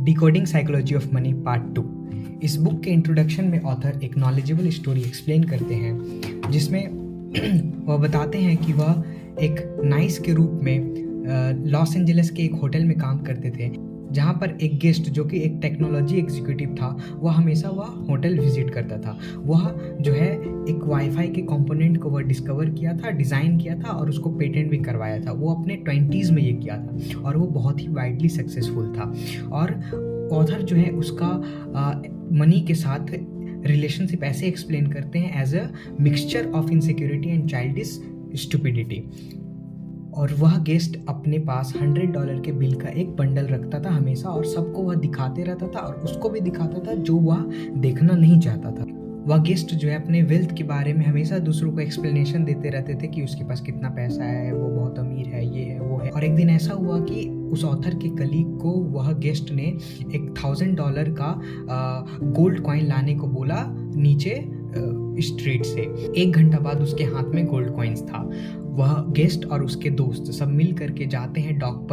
Decoding psychology of money part 2। इस book के introduction में ऑथर एक नॉलेजेबल स्टोरी एक्सप्लेन करते हैं, जिसमें वह बताते हैं कि वह एक नाइस के रूप में लॉस एंजलिस के एक होटल में काम करते थे, जहाँ पर एक गेस्ट जो कि एक टेक्नोलॉजी एग्जीक्यूटिव था, वह हमेशा वह होटल विजिट करता था। वह जो है एक वाईफाई के कंपोनेंट को वह डिस्कवर किया था, डिज़ाइन किया था और उसको पेटेंट भी करवाया था। वो अपने 20s में ये किया था और वो बहुत ही वाइडली सक्सेसफुल था। और ऑथर जो है उसका मनी के साथ रिलेशनशिप ऐसे एक्सप्लेन करते हैं as a mixture of insecurity and childish stupidity. और वह गेस्ट अपने पास $100 के बिल का एक बंडल रखता था हमेशा, और सबको वह दिखाते रहता था और उसको भी दिखाता था जो वह देखना नहीं चाहता था। वह गेस्ट जो है अपने वेल्थ के बारे में हमेशा दूसरों को एक्सप्लेनेशन देते रहते थे कि उसके पास कितना पैसा है, वो बहुत अमीर है, ये है, वो है। और एक दिन ऐसा हुआ कि उस ऑथर के कलीग को वह गेस्ट ने एक $1000 का गोल्ड कॉइन लाने को बोला नीचे स्ट्रीट से। 1 घंटा बाद उसके हाथ में गोल्ड कॉइन्स था। वह गेस्ट और उसके दोस्त सब मिल करके जाते हैं डॉक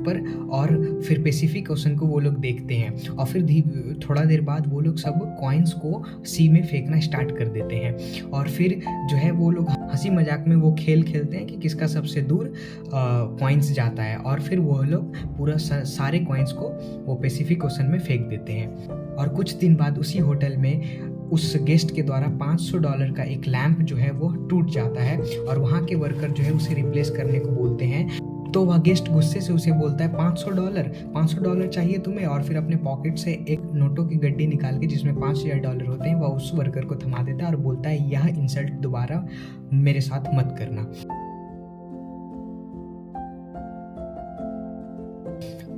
पर और फिर पैसिफिक ओशन को वो लोग देखते हैं। और फिर थोड़ा देर बाद वो लोग सब कॉइन्स को सी में फेंकना स्टार्ट कर देते हैं। और फिर जो है वो लोग हंसी मजाक में वो खेल खेलते हैं कि किसका सबसे दूर कॉइन्स जाता है। और फिर वो लोग पूरा सारे कॉइन्स को वो पैसिफिक ओशन में फेंक देते हैं। और कुछ दिन बाद उसी होटल में उस गेस्ट के द्वारा $500 का एक लैंप जो है वो टूट जाता है और वहाँ के वर्कर जो है उसे रिप्लेस करने को बोलते हैं। तो वह गेस्ट गुस्से से उसे बोलता है $500 चाहिए तुम्हें। और फिर अपने पॉकेट से एक नोटों की गड्डी निकाल के जिसमें $5000 होते हैं वह उस वर्कर को थमा देता है और बोलता है यह इंसल्ट दोबारा मेरे साथ मत करना।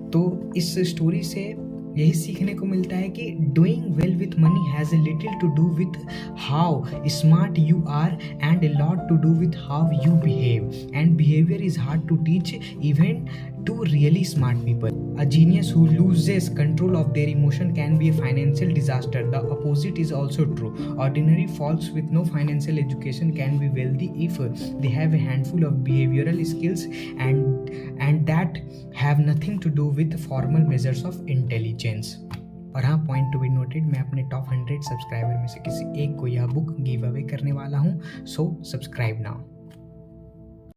तो इस स्टोरी से यही सीखने को मिलता है कि doing well with money has a little to do with how smart you are and a lot to do with how you behave, and behaviour is hard to teach even to really smart people. A genius who loses control of their emotion can be a financial disaster. The opposite is also true. Ordinary folks with no financial education can be wealthy if they have a handful of behavioral skills and that have nothing to do with formal measures of intelligence. और हाँ, point to be noted, मैं अपने top 100 subscriber में से किसी एक को यह बुक गिव अवे करने वाला हूँ, सो सब्सक्राइब नाउ।